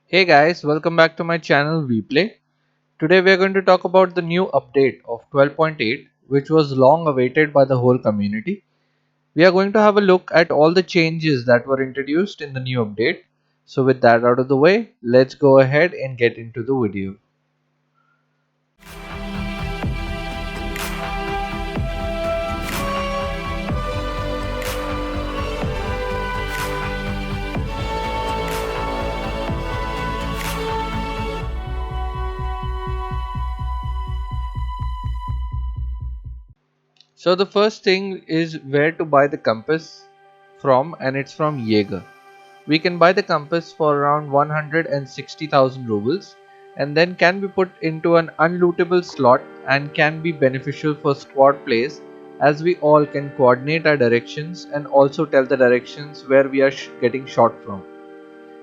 Hey guys, welcome back to my channel WePlay. Today we are going to talk about the new update of 12.8 which was long awaited by the whole community. We are going to have a look at all the changes that were introduced in the new update. So with that out of the way, let's go ahead and get into the video. So the first thing is where to buy the compass from, and it's from Jaeger. We can buy the compass for around 160,000 rubles and then can be put into an unlootable slot and can be beneficial for squad plays as we all can coordinate our directions and also tell the directions where we are getting shot from.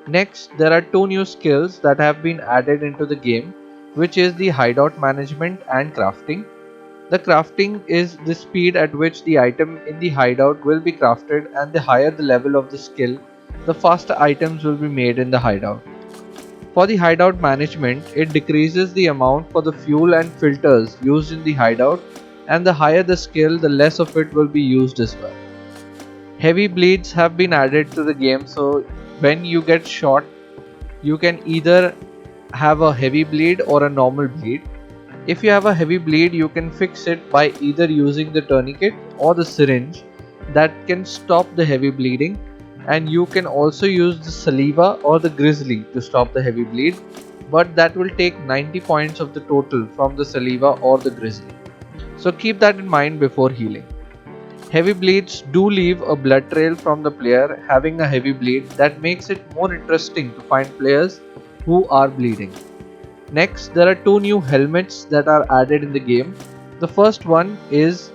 Next, there are two new skills that have been added into the game, which is the hideout management and crafting. The crafting is the speed at which the item in the hideout will be crafted, and the higher the level of the skill, the faster items will be made in the hideout. For the hideout management, it decreases the amount for the fuel and filters used in the hideout, and the higher the skill, the less of it will be used as well. Heavy bleeds have been added to the game, so when you get shot, you can either have a heavy bleed or a normal bleed. If you have a heavy bleed, you can fix it by either using the tourniquet or the syringe that can stop the heavy bleeding, and you can also use the saliva or the grizzly to stop the heavy bleed, but that will take 90 points of the total from the saliva or the grizzly. So keep that in mind before healing. Heavy bleeds do leave a blood trail from the player having a heavy bleed that makes it more interesting to find players who are bleeding. Next, there are two new helmets that are added in the game. The first one is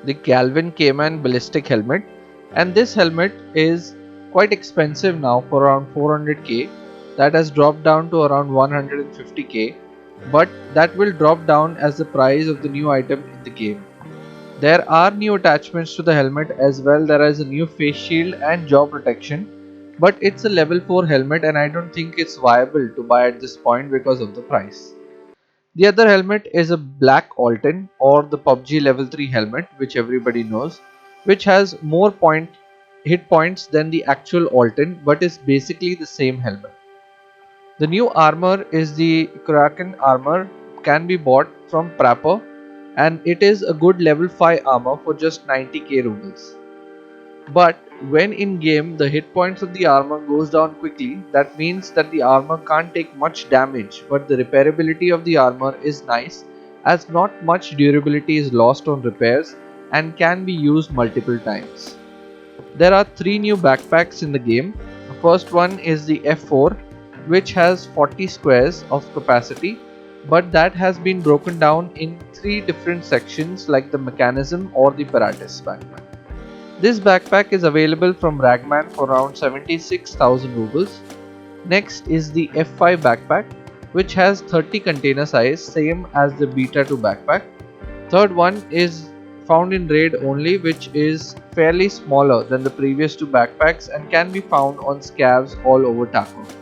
the Calvin Cayman Ballistic Helmet, and this helmet is quite expensive now for around 400k. That has dropped down to around 150k, but that will drop down as the price of the new item in the game. There are new attachments to the helmet as well. There is a new face shield and jaw protection, but it's a level 4 helmet and I don't think it's viable to buy at this point because of the price. The other helmet is a black Alton or the PUBG level 3 helmet, which everybody knows, which has more hit points than the actual Alton but is basically the same helmet. The new armor is the Kraken armor, can be bought from Prapor, and it is a good level 5 armor for just 90k rubles. But when in game the hit points of the armor goes down quickly, that means that the armor can't take much damage, but the repairability of the armor is nice as not much durability is lost on repairs and can be used multiple times. There are three new backpacks in the game. The first one is the F4, which has 40 squares of capacity, but that has been broken down in three different sections like the mechanism or the Paratus backpack. This backpack is available from Ragman for around 76,000 rubles. Next is the F5 backpack, which has 30 container size, same as the Beta 2 backpack. Third one is found in raid only, which is fairly smaller than the previous two backpacks and can be found on scavs all over Tarkov.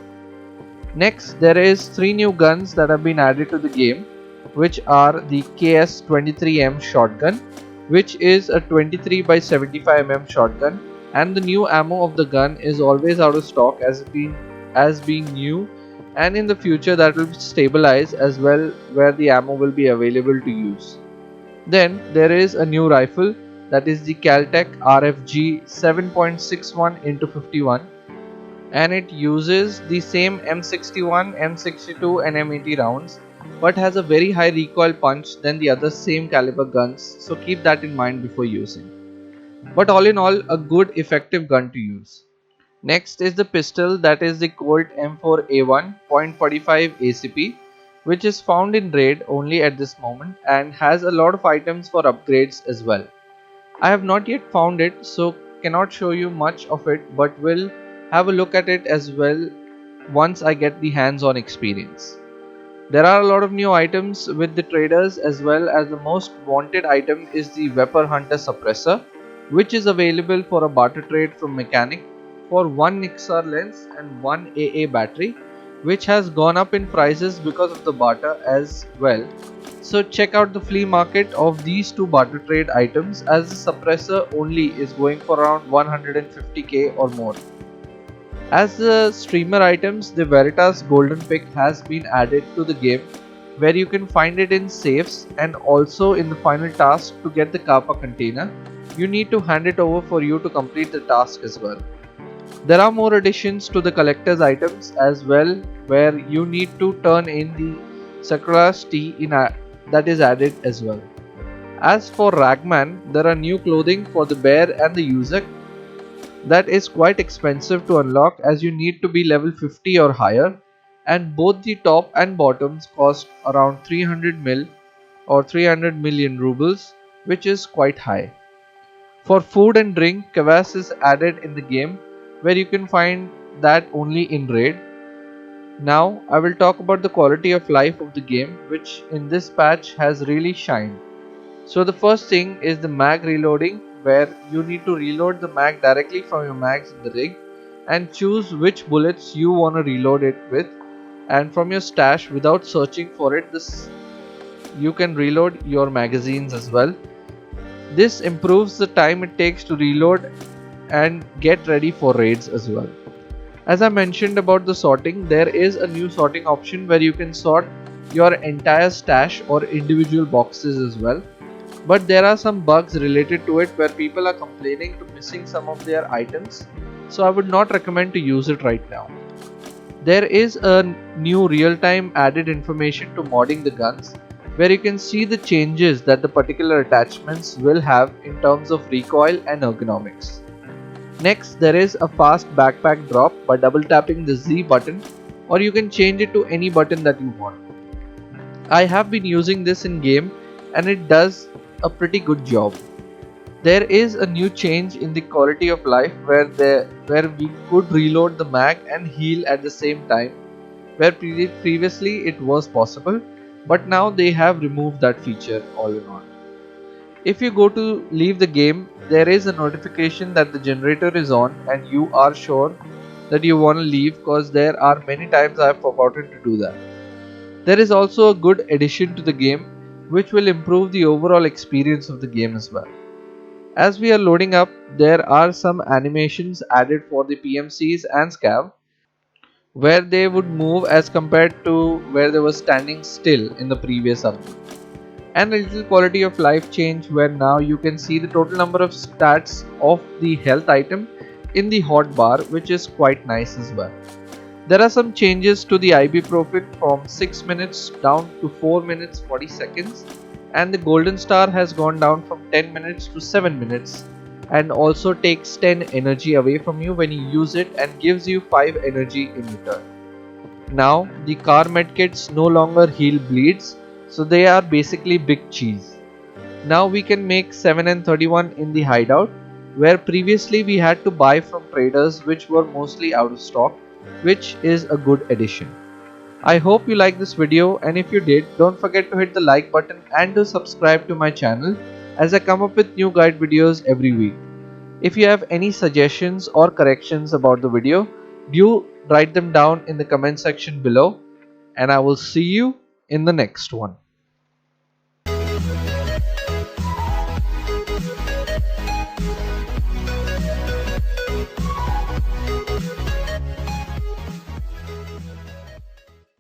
Next, there is three new guns that have been added to the game, which are the KS-23M shotgun, which is a 23 by 75mm shotgun, and the new ammo of the gun is always out of stock as being new, and in the future that will stabilize as well where the ammo will be available to use. Then there is a new rifle, that is the Caltech RFG 7.61 into 51, and it uses the same M61, M62 and M80 rounds but has a very high recoil punch than the other same caliber guns, so keep that in mind before using. But all in all, a good effective gun to use. Next is the pistol, that is the Colt M4A1 .45 ACP, which is found in raid only at this moment and has a lot of items for upgrades as well. I have not yet found it, so cannot show you much of it, but will have a look at it as well once I get the hands-on experience. There are a lot of new items with the traders, as well as the most wanted item is the Weapon Hunter Suppressor, which is available for a barter trade from Mechanic for 1 Nixar lens and 1 AA battery, which has gone up in prices because of the barter as well. So check out the flea market of these two barter trade items, as the suppressor only is going for around 150k or more. As the streamer items, the Veritas Golden Pick has been added to the game, where you can find it in safes and also in the final task to get the Kappa container. You need to hand it over for you to complete the task as well. There are more additions to the collector's items as well, where you need to turn in the Sakura's tea that is added as well. As for Ragman, there are new clothing for the bear and the user that is quite expensive to unlock, as you need to be level 50 or higher, and both the top and bottoms cost around 300 mil or 300 million rubles, which is quite high. For food and drink, kvass is added in the game, where you can find that only in raid. Now I will talk about the quality of life of the game, which in this patch has really shined. So the first thing is the mag reloading, where you need to reload the mag directly from your mags in the rig and choose which bullets you want to reload it with, and from your stash without searching for it. This you can reload your magazines as well. This improves the time it takes to reload and get ready for raids as well. As I mentioned about the sorting, there is a new sorting option where you can sort your entire stash or individual boxes as well. But there are some bugs related to it where people are complaining to missing some of their items, so I would not recommend to use it right now. There is a new real-time added information to modding the guns, where you can see the changes that the particular attachments will have in terms of recoil and ergonomics. Next, there is a fast backpack drop by double tapping the Z button, or you can change it to any button that you want. I have been using this in game and it does a pretty good job. There is a new change in the quality of life where we could reload the mag and heal at the same time, where previously it was possible, but now they have removed that feature all in all. If you go to leave the game, there is a notification that the generator is on and you are sure that you want to leave, because there are many times I have forgotten to do that. There is also a good addition to the game which will improve the overall experience of the game as well. As we are loading up, there are some animations added for the PMCs and scav, where they would move as compared to where they were standing still in the previous update. And a little quality of life change, where now you can see the total number of stats of the health item in the hotbar, which is quite nice as well. There are some changes to the ibuprofen from 6 minutes down to 4 minutes 40 seconds, and the golden star has gone down from 10 minutes to 7 minutes, and also takes 10 energy away from you when you use it and gives you 5 energy in return. Now the car medkits no longer heal bleeds, so they are basically big cheese. Now we can make 7 and 31 in the hideout, where previously we had to buy from traders which were mostly out of stock, which is a good addition. I hope you liked this video, and if you did, don't forget to hit the like button and to subscribe to my channel, as I come up with new guide videos every week. If you have any suggestions or corrections about the video, do write them down in the comment section below, and I will see you in the next one.